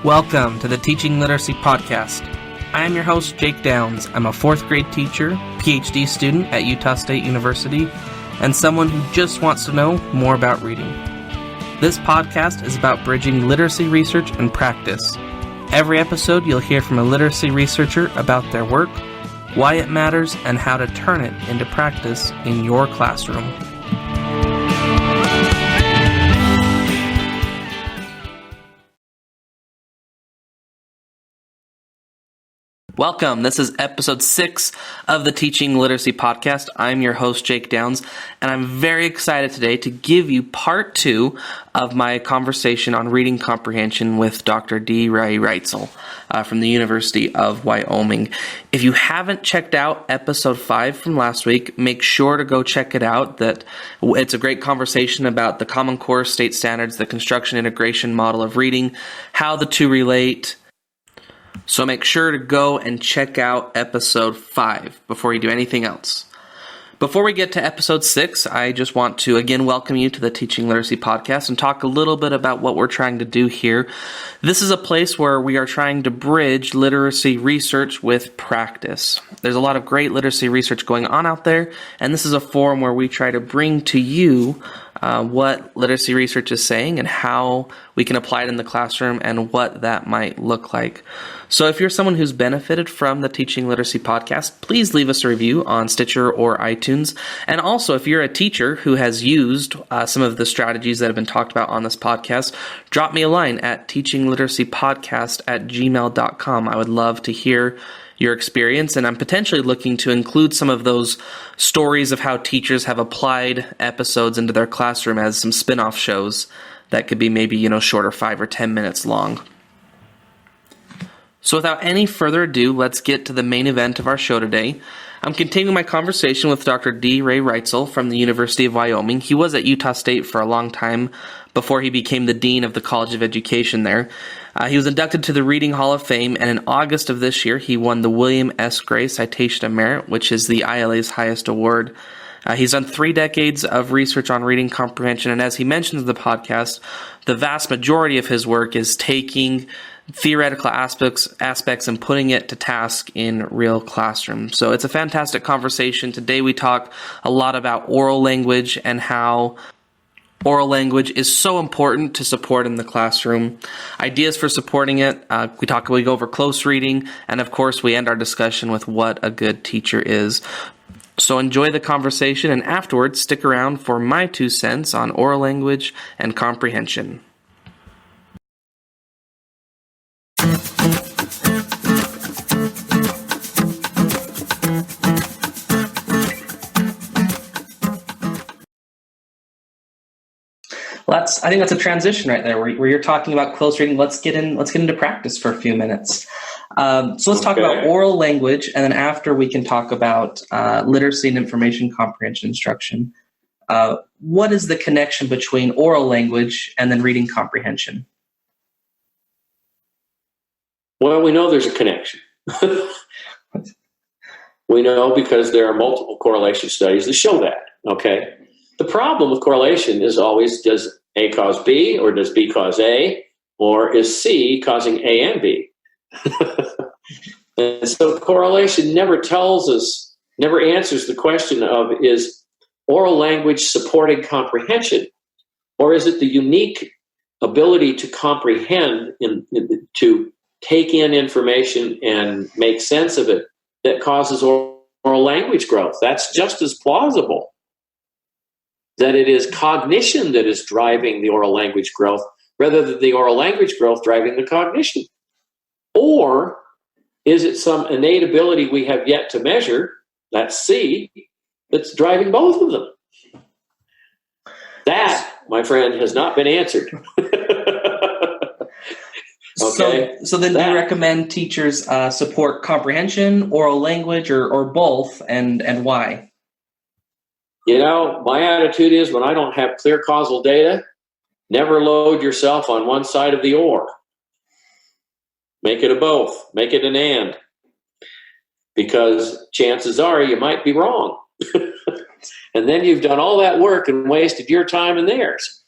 Welcome to the Teaching Literacy Podcast. I am your host, Jake Downs. I'm a 4th grade teacher, PhD student at Utah State University, and someone who just wants to know more about reading. This podcast is about bridging literacy research and practice. Every episode, you'll hear from a literacy researcher about their work, why it matters, and how to turn it into practice in your classroom. Welcome. This is episode 6 of the Teaching Literacy Podcast. I'm your host, Jake Downs, and I'm very excited today to give you part 2 of my conversation on reading comprehension with Dr. D. Ray Reutzel from the University of Wyoming. If you haven't checked out episode 5 from last week, make sure to go check it out. It's a great conversation about the Common Core state standards, the construction integration model of reading, how the two relate. So make sure to go and check out episode 5 before you do anything else. Before we get to episode 6, I just want to again welcome you to the Teaching Literacy Podcast and talk a little bit about what we're trying to do here. This is a place where we are trying to bridge literacy research with practice. There's a lot of great literacy research going on out there, and this is a forum where we try to bring to you what literacy research is saying and how we can apply it in the classroom and what that might look like. So if you're someone who's benefited from the Teaching Literacy Podcast, please leave us a review on Stitcher or iTunes. And also, if you're a teacher who has used some of the strategies that have been talked about on this podcast, drop me a line at teachingliteracypodcast@gmail.com. I would love to hear your experience, and I'm potentially looking to include some of those stories of how teachers have applied episodes into their classroom as some spin-off shows that could be maybe, shorter, 5 or 10 minutes long. So without any further ado, let's get to the main event of our show today. I'm continuing my conversation with Dr. D. Ray Reutzel from the University of Wyoming. He was at Utah State for a long time before he became the Dean of the College of Education there. He was inducted to the Reading Hall of Fame, and in August of this year, he won the William S. Gray Citation of Merit, which is the ILA's highest award. He's done 3 decades of research on reading comprehension, and as he mentions in the podcast, the vast majority of his work is taking theoretical aspects and putting it to task in real classrooms. So it's a fantastic conversation. Today we talk a lot about oral language and how oral language is so important to support in the classroom. Ideas for supporting it. We go over close reading, and of course we end our discussion with what a good teacher is. So enjoy the conversation, and afterwards stick around for my 2 cents on oral language and comprehension. I think that's a transition right there, where you're talking about close reading. Let's get into practice for a few minutes. So let's talk about oral language, and then after we can talk about literacy and information comprehension instruction. What is the connection between oral language and then reading comprehension? Well, we know there's a connection. We know because there are multiple correlation studies that show that, okay? The problem with correlation is always, does A cause B, or does B cause A, or is C causing A and B? And so correlation never answers the question of, is oral language supporting comprehension, or is it the unique ability to comprehend, to take in information and make sense of it, that causes oral language growth? That's just as plausible. That it is cognition that is driving the oral language growth rather than the oral language growth driving the cognition. Or is it some innate ability we have yet to measure, that's C, that's driving both of them? That, my friend, has not been answered. Okay. So then do you recommend teachers support comprehension, oral language, or both, and why? My attitude is, when I don't have clear causal data, never load yourself on one side of the or. Make it a both. Make it an and. Because chances are you might be wrong. And then you've done all that work and wasted your time and theirs.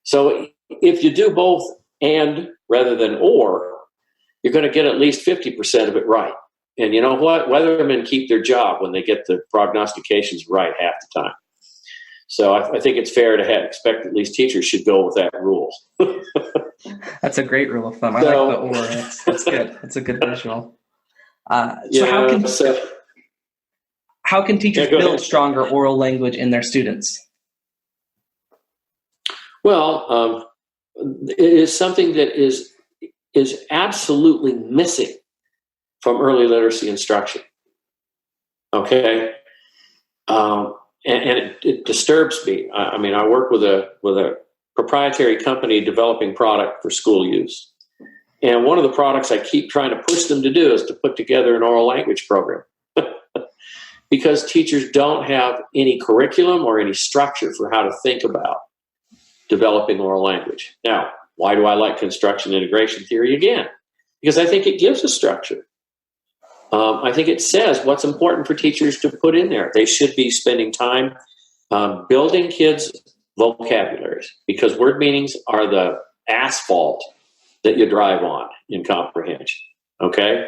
So if you do both and rather than or, you're going to get at least 50% of it right. And you know what? Weathermen keep their job when they get the prognostications right half the time. So I think it's fair to expect at least teachers should go with that rule. That's a great rule of thumb. I like the or. That's good. That's a good visual. How can teachers build stronger oral language in their students? Well, it is something that is absolutely missing from early literacy instruction. Okay, and it disturbs me. I mean, I work with a proprietary company developing product for school use, and one of the products I keep trying to push them to do is to put together an oral language program. Because teachers don't have any curriculum or any structure for how to think about developing oral language. Now, why do I like construction integration theory again? Because I think it gives a structure. I think it says what's important for teachers to put in there. They should be spending time building kids' vocabularies, because word meanings are the asphalt that you drive on in comprehension. Okay?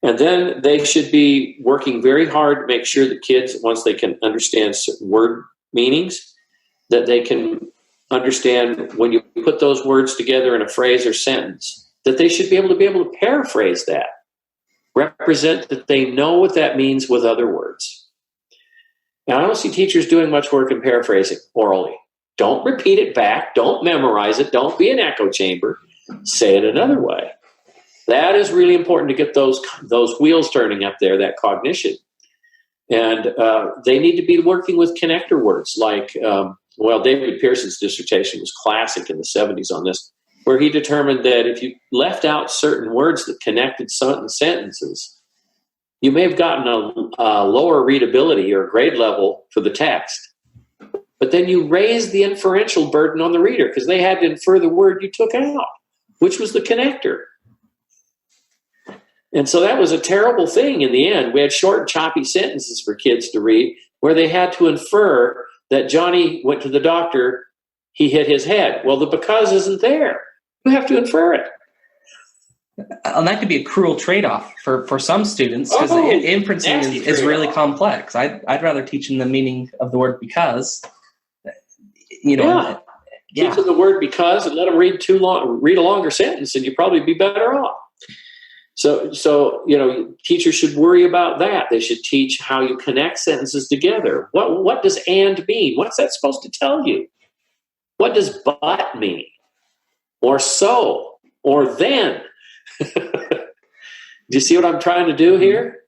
And then they should be working very hard to make sure that kids, once they can understand word meanings, that they can understand when you put those words together in a phrase or sentence, that they should be able to paraphrase that, represent that they know what that means with other words. Now, I don't see teachers doing much work in paraphrasing orally. Don't repeat it back. Don't memorize it. Don't be an echo chamber. Say it another way. That is really important to get those wheels turning up there, that cognition. And they need to be working with connector words like, David Pearson's dissertation was classic in the 70s on this, where he determined that if you left out certain words that connected certain sentences, you may have gotten a lower readability or grade level for the text. But then you raised the inferential burden on the reader because they had to infer the word you took out, which was the connector. And so that was a terrible thing in the end. We had short, choppy sentences for kids to read where they had to infer that Johnny went to the doctor, he hit his head. Well, the because isn't there. You have to infer it. And that could be a cruel trade-off for some students, because inferencing is really complex. I'd rather teach them the meaning of the word because. Teach them the word because and let them read a longer sentence, and you'd probably be better off. So teachers should worry about that. They should teach how you connect sentences together. What does and mean? What's that supposed to tell you? What does but mean? Or so? Or then? Do you see what I'm trying to do here?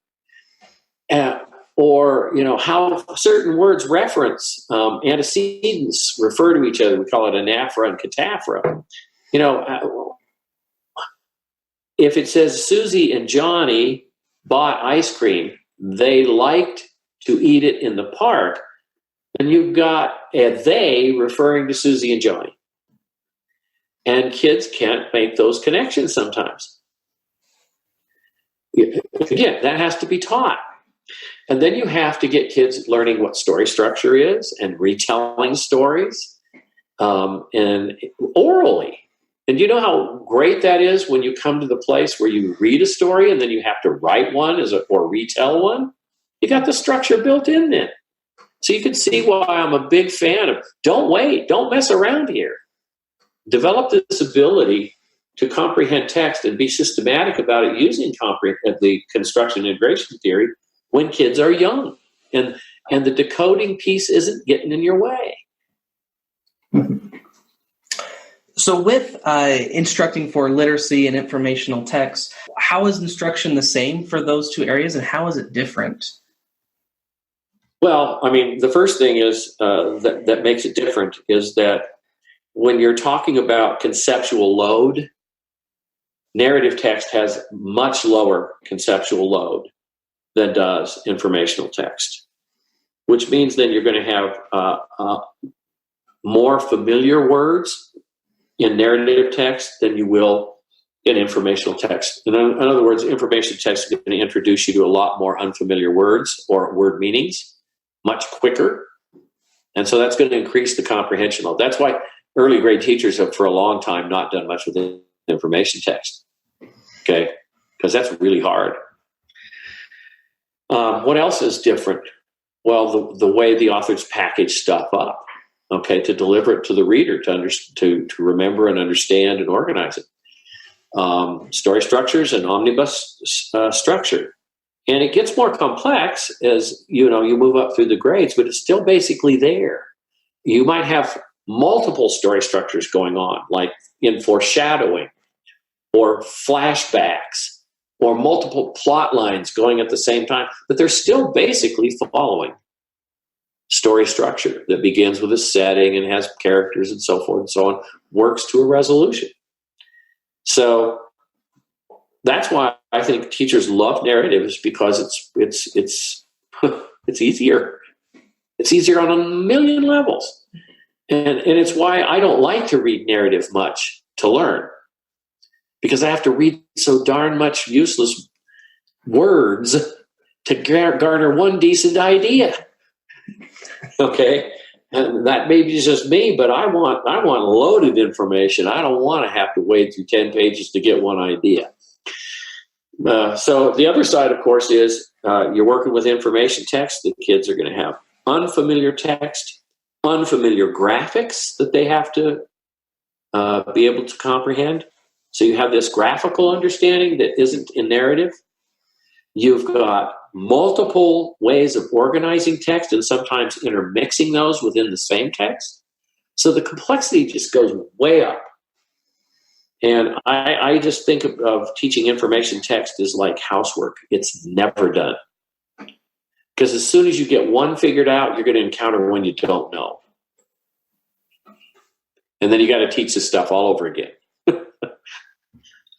Or how certain words reference antecedents refer to each other. We call it anaphora and cataphora. If it says Susie and Johnny bought ice cream, they liked to eat it in the park, and you've got a they referring to Susie and Johnny. And kids can't make those connections sometimes. Again, that has to be taught. And then you have to get kids learning what story structure is and retelling stories and orally. And you know how great that is when you come to the place where you read a story and then you have to write one or retell one? You got the structure built in then. So you can see why I'm a big fan of don't wait, don't mess around here. Develop this ability to comprehend text and be systematic about it using the construction integration theory when kids are young. And the decoding piece isn't getting in your way. So with instructing for literacy and informational text, how is instruction the same for those two areas, and how is it different? Well, I mean, the first thing is that makes it different is that when you're talking about conceptual load, narrative text has much lower conceptual load than does informational text, which means then you're going to have more familiar words in narrative text than you will in informational text. In other words, information text is going to introduce you to a lot more unfamiliar words or word meanings much quicker. And so that's going to increase the comprehension level. That's why early grade teachers have for a long time not done much with information text, okay, because that's really hard. What else is different? Well, the way the authors package stuff up, okay, to deliver it to the reader to remember and understand and organize it. Story structures and omnibus structure. And it gets more complex as you move up through the grades, but it's still basically there. You might have multiple story structures going on, like in foreshadowing or flashbacks or multiple plot lines going at the same time, but they're still basically following story structure that begins with a setting and has characters and so forth and so on, works to a resolution. So that's why I think teachers love narratives, because it's easier. It's easier on a million levels. And it's why I don't like to read narrative much to learn, because I have to read so darn much useless words to garner one decent idea. Okay? And that may be just me, but I want loaded information. I don't want to have to wade through 10 pages to get one idea. So the other side, of course, is you're working with information text. The kids are going to have unfamiliar text, unfamiliar graphics that they have to be able to comprehend. So you have this graphical understanding that isn't in narrative. You've got multiple ways of organizing text and sometimes intermixing those within the same text. So the complexity just goes way up. And I just think of teaching information text as like housework. It's never done. Because as soon as you get one figured out, you're going to encounter one you don't know. And then you got to teach this stuff all over again.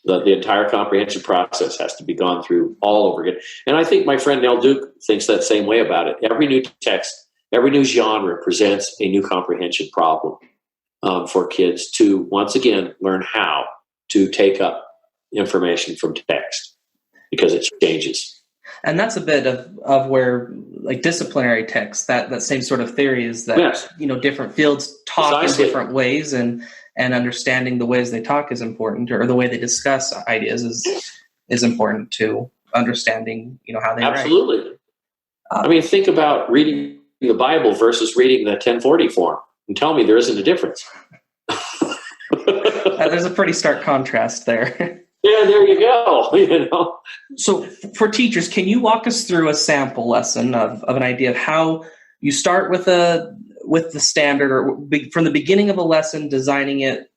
The entire comprehension process has to be gone through all over again. And I think my friend Nell Duke thinks that same way about it. Every new text, every new genre presents a new comprehension problem for kids to, once again, learn how to take up information from text, because it changes. And that's a bit of where, like, disciplinary text, that same sort of theory is that, yes, different fields talk precisely in different ways, and understanding the ways they talk is important, or the way they discuss ideas is important to understanding, how they absolutely write. I mean, think about reading the Bible versus reading the 1040 form, and tell me there isn't a difference. There's a pretty stark contrast there. Yeah, there you go. So for teachers, can you walk us through a sample lesson of an idea of how you start with the standard, or from the beginning of a lesson, designing it,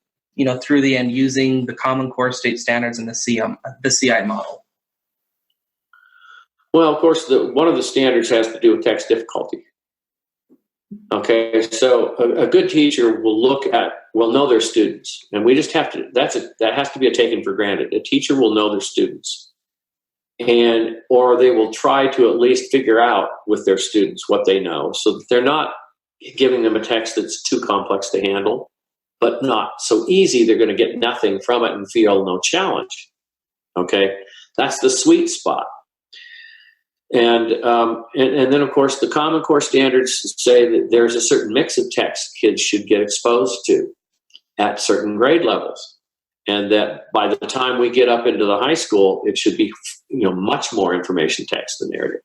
through the end, using the Common Core State Standards and the CI model? Well, of course, one of the standards has to do with text difficulty. Okay, so a good teacher will know their students, and we just have to. That has to be a taken for granted. A teacher will know their students, or they will try to at least figure out with their students what they know, so that they're not giving them a text that's too complex to handle, but not so easy they're going to get nothing from it and feel no challenge. Okay, that's the sweet spot. And then, of course, the Common Core standards say that there's a certain mix of text kids should get exposed to at certain grade levels, and that by the time we get up into the high school, it should be much more information text than narrative.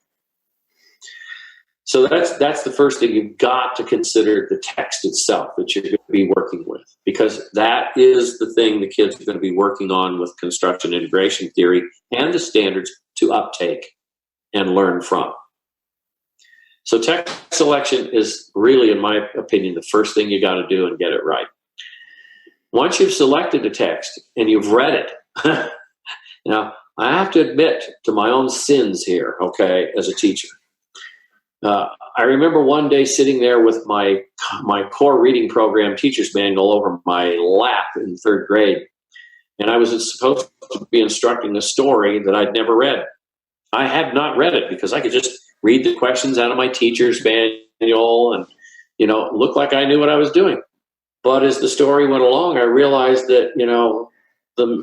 So that's the first thing. You've got to consider the text itself that you're going to be working with, because that is the thing the kids are going to be working on with construction integration theory and the standards to uptake and learn from. So text selection is really, in my opinion, the first thing you got to do and get it right. Once you've selected a text and you've read it, now I have to admit to my own sins here, okay, as a teacher. I remember one day sitting there with my core reading program teacher's manual over my lap in third grade, and I was supposed to be instructing a story that I'd never read. I had not read it because I could just read the questions out of my teacher's manual and, look like I knew what I was doing. But as the story went along, I realized that,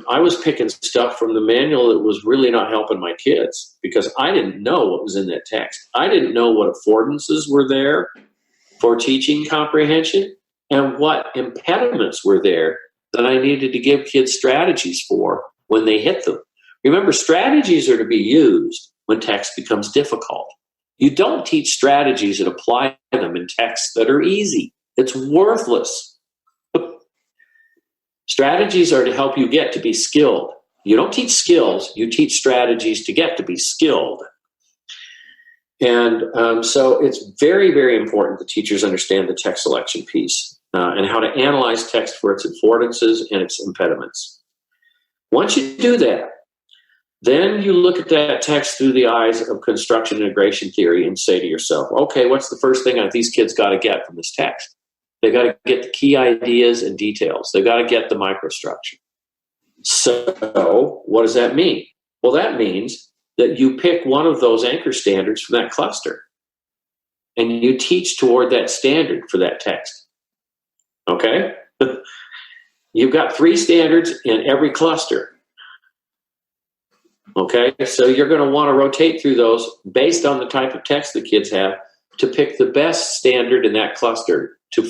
I was picking stuff from the manual that was really not helping my kids, because I didn't know what was in that text. I didn't know what affordances were there for teaching comprehension. and what impediments were there that I needed to give kids strategies for when they hit them. Remember, strategies are to be used when text becomes difficult. You don't teach strategies and apply them in texts that are easy. It's worthless. Strategies are to help you get to be skilled. You don't teach skills, you teach strategies to get to be skilled. And so it's very, very important that teachers understand the text selection piece and how to analyze text for its affordances and its impediments. Once you do that, then you look at that text through the eyes of construction integration theory and say to yourself, okay, what's the first thing that these kids got to get from this text? They've got to get the key ideas and details. They've got to get the microstructure. So what does that mean? Well, that means that you pick one of those anchor standards from that cluster and you teach toward that standard for that text. Okay? You've got 3 standards in every cluster. Okay? So you're going to want to rotate through those based on the type of text the kids have to pick the best standard in that cluster to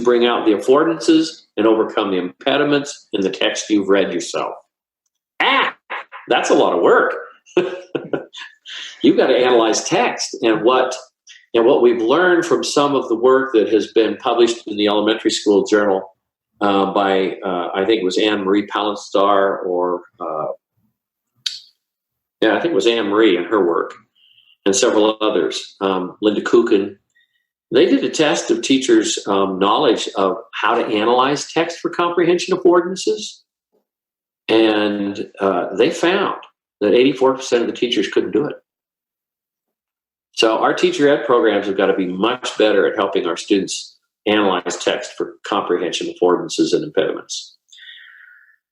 bring out the affordances and overcome the impediments in the text you've read yourself. That's a lot of work. You've got to analyze text, and what we've learned from some of the work that has been published in the elementary school journal by I think it was Anne-Marie Palenstar, or I think it was Anne-Marie and her work, and several others, Linda Kuchen. They did a test of teachers' knowledge of how to analyze text for comprehension affordances, and they found that 84% of the teachers couldn't do it. So our teacher ed programs have got to be much better at helping our students analyze text for comprehension affordances and impediments.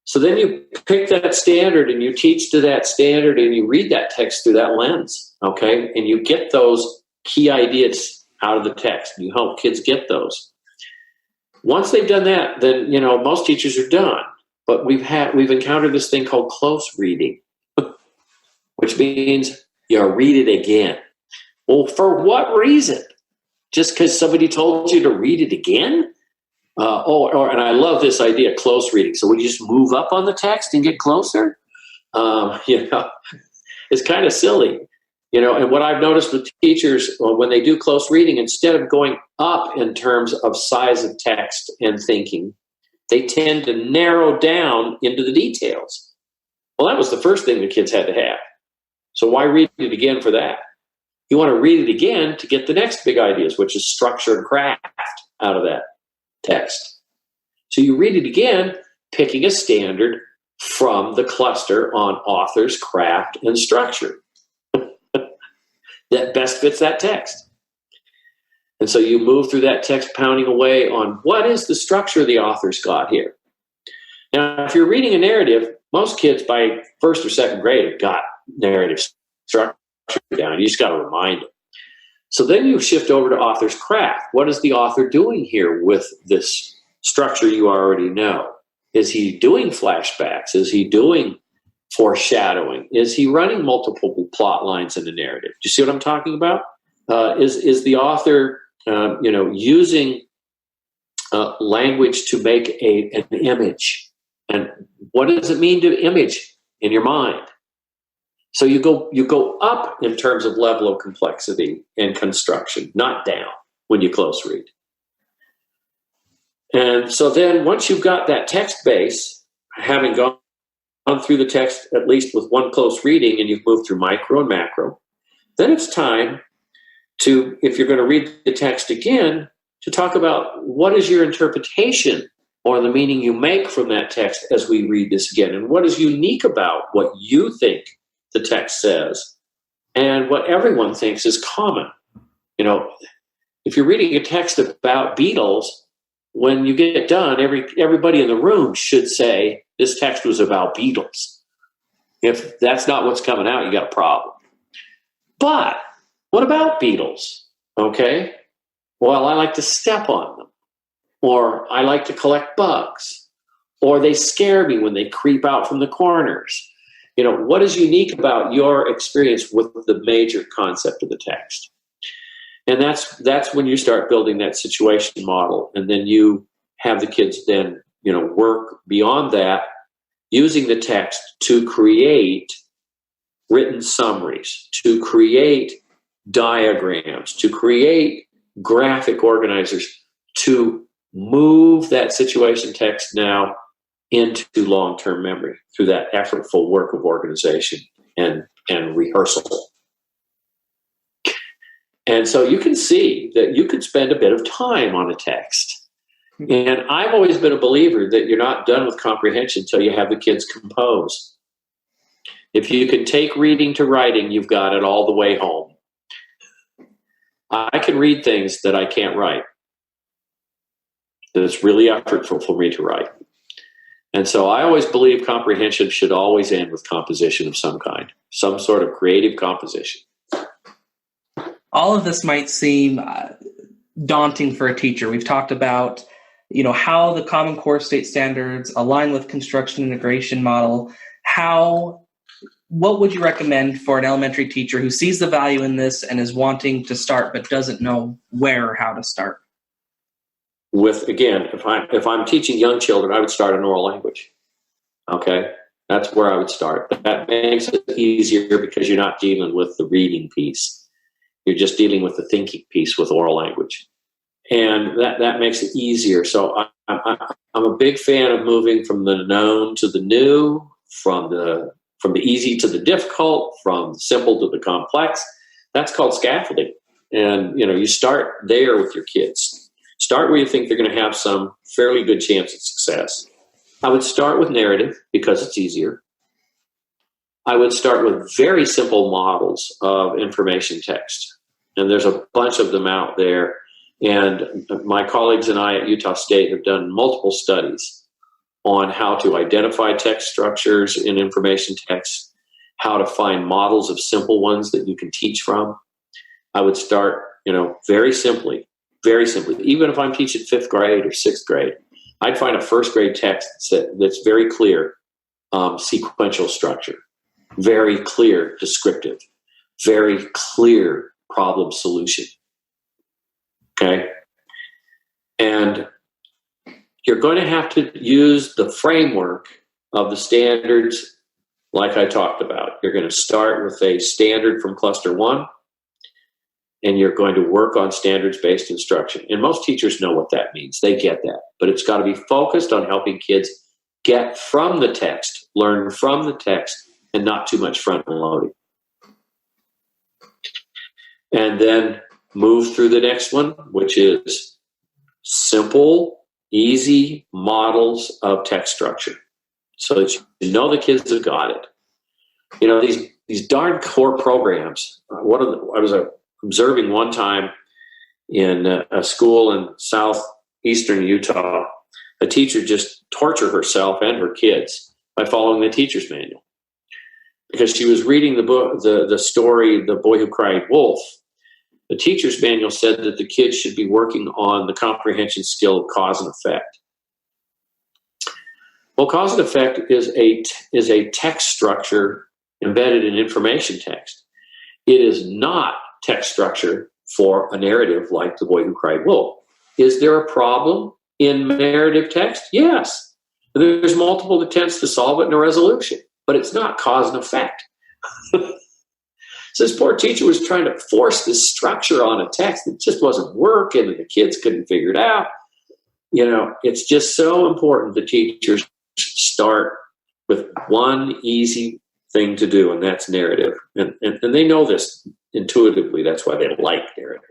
So then you pick that standard and you teach to that standard and you read that text through that lens, okay? And you get those key ideas out of the text. You help kids get those. Once they've done that, then, most teachers are done. But we've encountered this thing called close reading, which means you read it again. Well, for what reason? Just because somebody told you to read it again? And I love this idea, close reading. So would you just move up on the text and get closer? It's kind of silly. And what I've noticed with teachers, when they do close reading, instead of going up in terms of size of text and thinking, they tend to narrow down into the details. Well, that was the first thing the kids had to have. So why read it again for that? You want to read it again to get the next big ideas, which is structure and craft out of that text. So you read it again, picking a standard from the cluster on authors, craft, and structure that best fits that text. And so you move through that text, pounding away on what is the structure the author's got here. Now, if you're reading a narrative, most kids by first or second grade have got narrative structure down. You just got to remind them. So then you shift over to author's craft. What is the author doing here with this structure you already know? Is he doing flashbacks? Is he doing foreshadowing? Is he running multiple plot lines in the narrative? Do you see what I'm talking about? Is the author, using language to make an image? And what does it mean to image in your mind? So you go up in terms of level of complexity and construction, not down when you close read. And so then once you've got that text base, having gone through the text at least with one close reading, and you've moved through micro and macro, then it's time to, if you're going to read the text again, to talk about what is your interpretation or the meaning you make from that text as we read this again, and what is unique about what you think the text says and what everyone thinks is common. If you're reading a text about beetles, when you get done, everybody in the room should say, this text was about beetles. If that's not what's coming out, you got a problem. But what about beetles? Okay. Well, I like to step on them, or I like to collect bugs, or they scare me when they creep out from the corners. What is unique about your experience with the major concept of the text? And that's when you start building that situation model. And then you have the kids then, work beyond that, using the text to create written summaries, to create diagrams, to create graphic organizers, to move that situation text now into long-term memory through that effortful work of organization and rehearsal. And so you can see that you could spend a bit of time on a text. And I've always been a believer that you're not done with comprehension until you have the kids compose. If you can take reading to writing, you've got it all the way home. I can read things that I can't write. It's really effortful for me to write. And so I always believe comprehension should always end with composition of some kind, some sort of creative composition. All of this might seem daunting for a teacher. We've talked about, how the Common Core state standards align with construction integration model. What would you recommend for an elementary teacher who sees the value in this and is wanting to start but doesn't know where or how to start? If I'm teaching young children, I would start in oral language. Okay, that's where I would start. That makes it easier because you're not dealing with the reading piece. You're just dealing with the thinking piece with oral language. And that makes it easier. So I'm a big fan of moving from the known to the new, from the easy to the difficult, from the simple to the complex. That's called scaffolding. And, you start there with your kids. Start where you think they're going to have some fairly good chance at success. I would start with narrative because it's easier. I would start with very simple models of information text. And there's a bunch of them out there. And my colleagues and I at Utah State have done multiple studies on how to identify text structures in information text, how to find models of simple ones that you can teach from. I would start, very simply. Even if I'm teaching 5th grade or 6th grade, I'd find a 1st grade text that's very clear, sequential structure, very clear descriptive, very clear problem solution. Okay? And you're going to have to use the framework of the standards like I talked about. You're going to start with a standard from cluster 1, and you're going to work on standards-based instruction. And most teachers know what that means. They get that. But it's got to be focused on helping kids get from the text, learn from the text, and not too much front loading. And then move through the next one, which is simple, easy models of text structure, so that you know the kids have got it. These darn core programs. I was observing one time in a school in southeastern Utah. A teacher just tortured herself and her kids by following the teacher's manual because she was reading the book, the story, The Boy Who Cried Wolf. The teacher's manual said that the kids should be working on the comprehension skill of cause and effect. Well, cause and effect is a text structure embedded in information text. It is not text structure for a narrative like The Boy Who Cried Wolf. Is there a problem in narrative text? Yes. There's multiple attempts to solve it in a resolution, but it's not cause and effect. So this poor teacher was trying to force this structure on a text that just wasn't working, and the kids couldn't figure it out. It's just so important that teachers start with one easy thing to do, and that's narrative. And they know this intuitively. That's why they like narrative.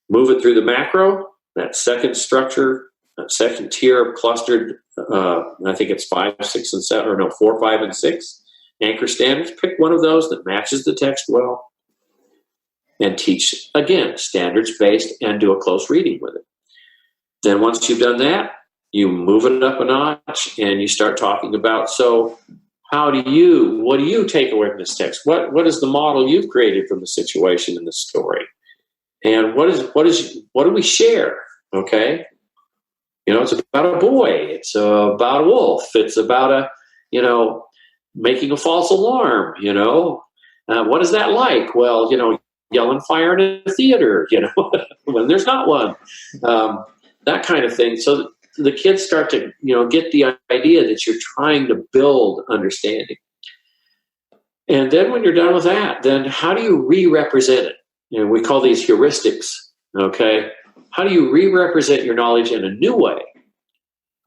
Move it through the macro, that second structure, that second tier of clustered, I think it's 5, 6, and 7, or no, 4, 5, and 6. Anchor standards, pick one of those that matches the text well and teach, again, standards-based and do a close reading with it. Then once you've done that, you move it up a notch and you start talking about, so what do you take away from this text? What is the model you've created from the situation in the story? And what do we share? Okay. It's about a boy. It's about a wolf. It's about making a false alarm. What is that like? Well, yelling fire in a theater, when there's not one, that kind of thing. So the kids start to, get the idea that you're trying to build understanding. And then when you're done with that, then how do you re-represent it? We call these heuristics, okay? How do you re-represent your knowledge in a new way?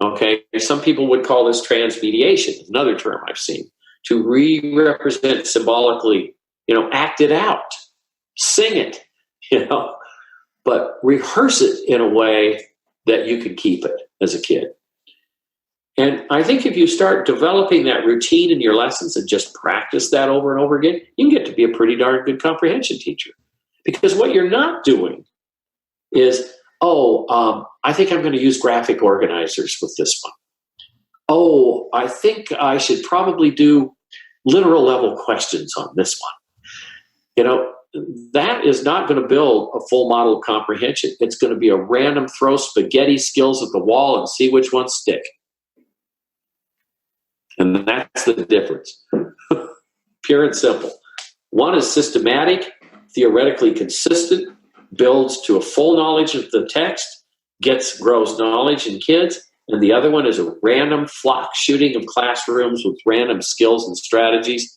Okay, some people would call this transmediation, another term I've seen, to re-represent symbolically, act it out, sing it, but rehearse it in a way that you can keep it as a kid. And I think if you start developing that routine in your lessons and just practice that over and over again, you can get to be a pretty darn good comprehension teacher. Because what you're not doing is, I think I'm going to use graphic organizers with this one. I think I should probably do literal level questions on this one. That is not going to build a full model of comprehension. It's going to be a random throw spaghetti skills at the wall and see which ones stick. And that's the difference. Pure and simple. One is systematic, theoretically consistent, builds to a full knowledge of the text, grows knowledge in kids, and the other one is a random flock shooting of classrooms with random skills and strategies,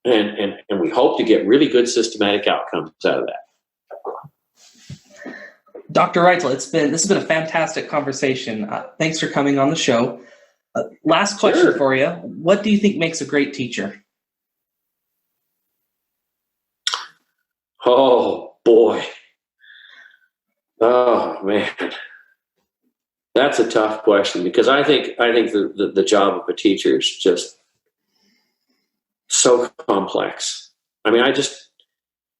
and we hope to get really good systematic outcomes out of that. Dr. Reutzel, this has been a fantastic conversation. Thanks for coming on the show. Last question for you. What do you think makes a great teacher? Oh, boy. Oh, man. That's a tough question, because I think the job of a teacher is just so complex. I mean,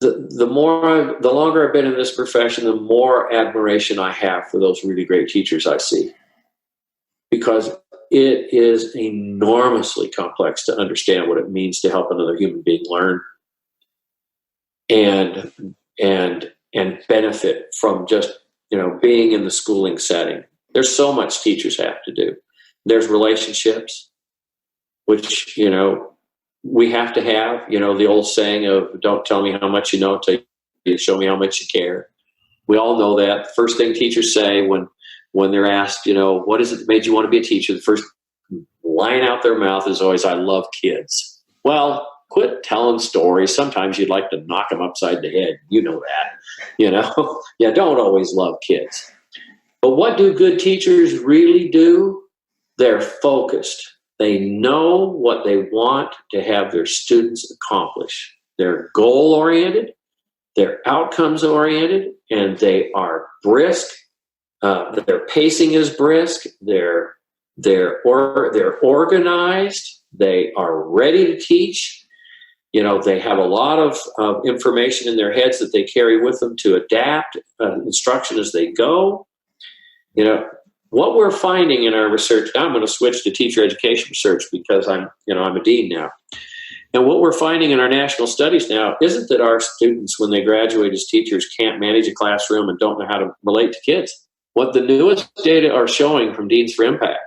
the longer I've been in this profession, the more admiration I have for those really great teachers I see, because it is enormously complex to understand what it means to help another human being learn and benefit from just, being in the schooling setting. There's so much teachers have to do. There's relationships, which, we have to have, the old saying of don't tell me how much you know till you show me how much you care. We all know that. The first thing teachers say when they're asked, what is it that made you want to be a teacher? The first line out their mouth is always, I love kids. Well, quit telling stories. Sometimes you'd like to knock them upside the head. You know that, Yeah, don't always love kids. But what do good teachers really do? They're focused. They know what they want to have their students accomplish. They're goal-oriented, they're outcomes-oriented, and they are brisk. Their pacing is brisk. They're organized. They are ready to teach. They have a lot of information in their heads that they carry with them to adapt instruction as they go. What we're finding in our research, now I'm going to switch to teacher education research because I'm a dean now. And what we're finding in our national studies now isn't that our students, when they graduate as teachers, can't manage a classroom and don't know how to relate to kids. What the newest data are showing from Deans for Impact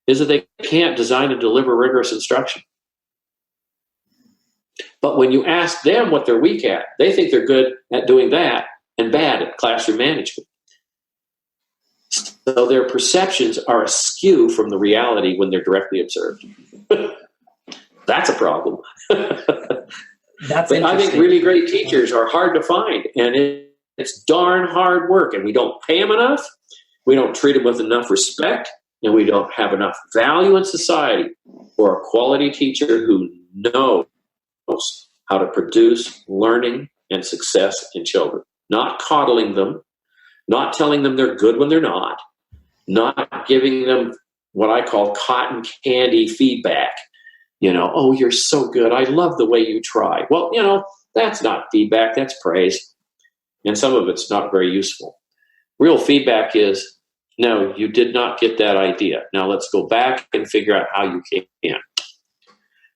is that they can't design and deliver rigorous instruction. But when you ask them what they're weak at, they think they're good at doing that and bad at classroom management. So their perceptions are askew from the reality when they're directly observed. That's a problem. That's but I think really great teachers are hard to find, and it's darn hard work, and we don't pay them enough. We don't treat them with enough respect, and we don't have enough value in society for a quality teacher who knows how to produce learning and success in children. Not coddling them, not telling them they're good when they're not giving them what I call cotton candy feedback. Oh, you're so good. I love the way you try. Well, that's not feedback, that's praise. And some of it's not very useful. Real feedback is, no, you did not get that idea. Now let's go back and figure out how you can.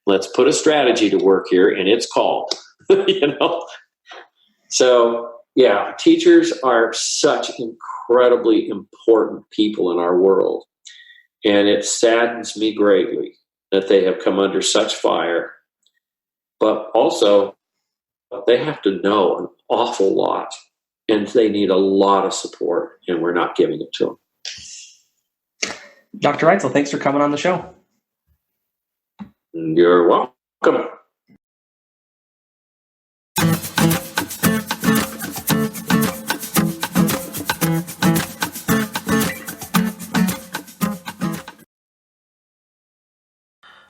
Let's put a strategy to work here, and it's called, So, yeah, teachers are such incredibly important people in our world. And it saddens me greatly that they have come under such fire. But also, they have to know an awful lot, and they need a lot of support, and we're not giving it to them. Dr. Reutzel, thanks for coming on the show. You're welcome.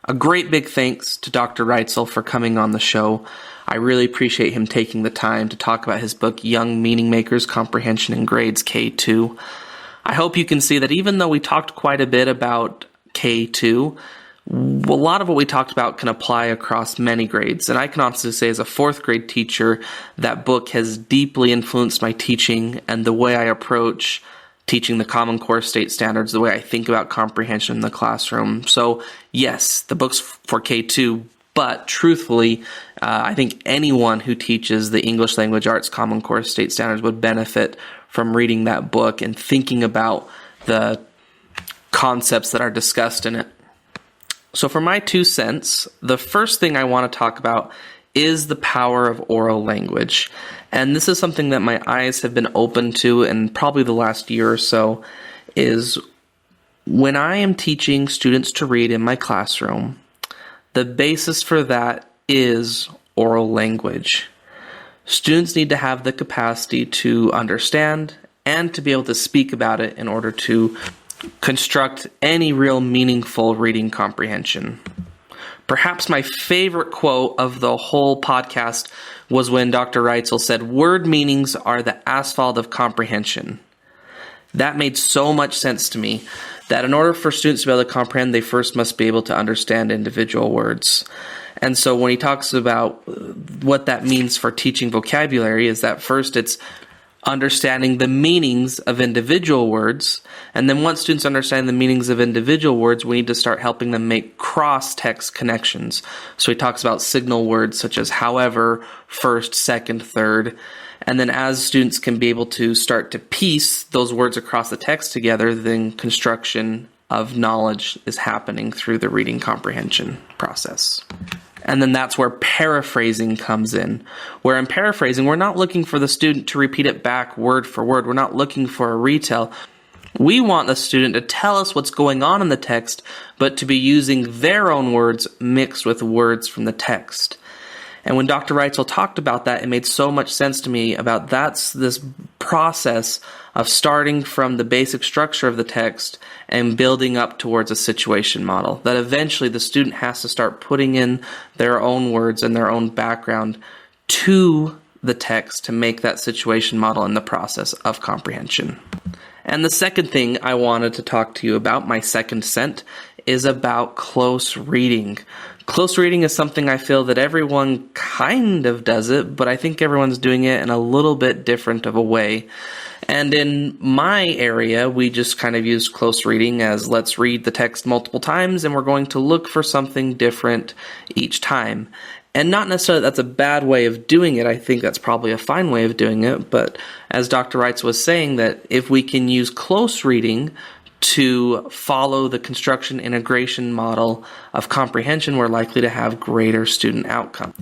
A great big thanks to Dr. Reutzel for coming on the show. I really appreciate him taking the time to talk about his book, Young Meaning Makers, Comprehension in Grades K2. I hope you can see that even though we talked quite a bit about K2, a lot of what we talked about can apply across many grades. And I can honestly say as a fourth grade teacher, that book has deeply influenced my teaching and the way I approach teaching the Common Core State Standards, the way I think about comprehension in the classroom. So yes, the book's for K2, but truthfully, I think anyone who teaches the English Language Arts Common Core State Standards would benefit from reading that book and thinking about the concepts that are discussed in it. So for my 2 cents, the first thing I want to talk about is the power of oral language. And this is something that my eyes have been open to in probably the last year or so, is when I am teaching students to read in my classroom, the basis for that is oral language. Students need to have the capacity to understand and to be able to speak about it in order to construct any real meaningful reading comprehension. Perhaps my favorite quote of the whole podcast was when Dr. Reutzel said, "Word meanings are the asphalt of comprehension." That made so much sense to me, that in order for students to be able to comprehend, they first must be able to understand individual words. And so when he talks about what that means for teaching vocabulary, is that first it's understanding the meanings of individual words, and then once students understand the meanings of individual words, we need to start helping them make cross-text connections. So he talks about signal words such as however, first, second, third, and then as students can be able to start to piece those words across the text together, then construction of knowledge is happening through the reading comprehension process. And then that's where paraphrasing comes in. Where in paraphrasing, we're not looking for the student to repeat it back word for word. We're not looking for a retell. We want the student to tell us what's going on in the text, but to be using their own words mixed with words from the text. And when Dr. Reutzel talked about that, it made so much sense to me about that's this process of starting from the basic structure of the text and building up towards a situation model. That eventually the student has to start putting in their own words and their own background to the text to make that situation model in the process of comprehension. And the second thing I wanted to talk to you about, my second cent, is about close reading. Close reading is something I feel that everyone kind of does it, but I think everyone's doing it in a little bit different of a way. And in my area, we just kind of use close reading as let's read the text multiple times and we're going to look for something different each time. And not necessarily that's a bad way of doing it. I think that's probably a fine way of doing it. But as Dr. Reutzel was saying, that if we can use close reading to follow the construction integration model of comprehension, we're likely to have greater student outcome.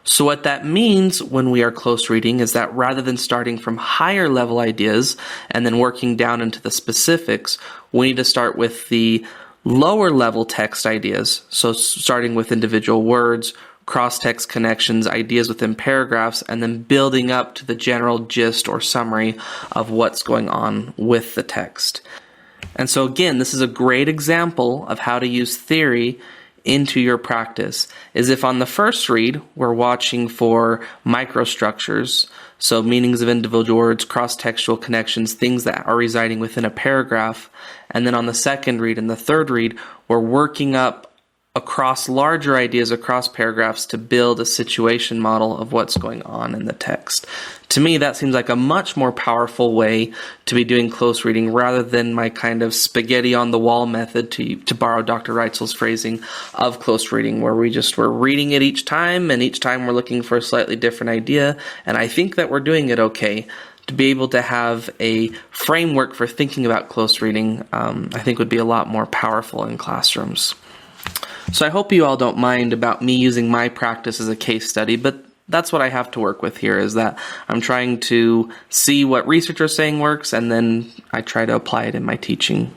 So what that means when we are close reading is that rather than starting from higher level ideas and then working down into the specifics, we need to start with the lower level text ideas. So starting with individual words, cross-text connections, ideas within paragraphs, and then building up to the general gist or summary of what's going on with the text. And so again, this is a great example of how to use theory into your practice, is if on the first read, we're watching for microstructures, so meanings of individual words, cross-textual connections, things that are residing within a paragraph, and then on the second read and the third read, we're working up across larger ideas, across paragraphs to build a situation model of what's going on in the text. To me, that seems like a much more powerful way to be doing close reading rather than my kind of spaghetti on the wall method, to borrow Dr. Reutzel's phrasing, of close reading, where we're reading it each time, and each time we're looking for a slightly different idea. And I think that we're doing it okay. To be able to have a framework for thinking about close reading, I think would be a lot more powerful in classrooms. So I hope you all don't mind about me using my practice as a case study, but that's what I have to work with here, is that I'm trying to see what research are saying works, and then I try to apply it in my teaching.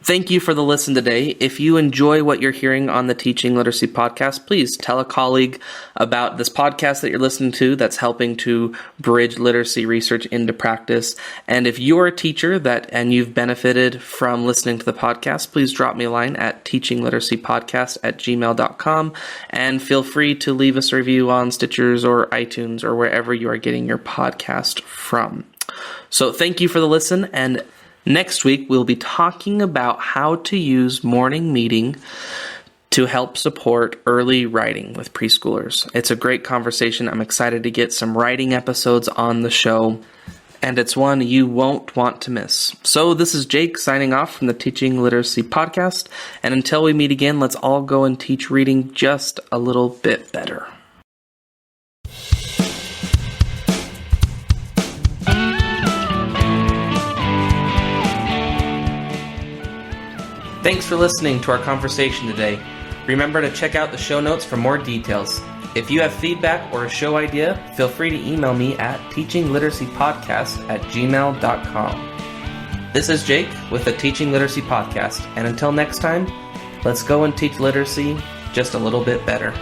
Thank you for the listen today. If you enjoy what you're hearing on the Teaching Literacy Podcast, please tell a colleague about this podcast that you're listening to that's helping to bridge literacy research into practice. And if you're a teacher and you've benefited from listening to the podcast, please drop me a line at teachingliteracypodcast@gmail.com, and feel free to leave us a review on Stitchers or iTunes or wherever you are getting your podcast from. So thank you for the listen, and next week, we'll be talking about how to use morning meeting to help support early writing with preschoolers. It's a great conversation. I'm excited to get some writing episodes on the show, and it's one you won't want to miss. So this is Jake signing off from the Teaching Literacy Podcast, and until we meet again, let's all go and teach reading just a little bit better. Thanks for listening to our conversation today. Remember to check out the show notes for more details. If you have feedback or a show idea, feel free to email me at teachingliteracypodcast@gmail.com. This is Jake with the Teaching Literacy Podcast, and until next time, let's go and teach literacy just a little bit better.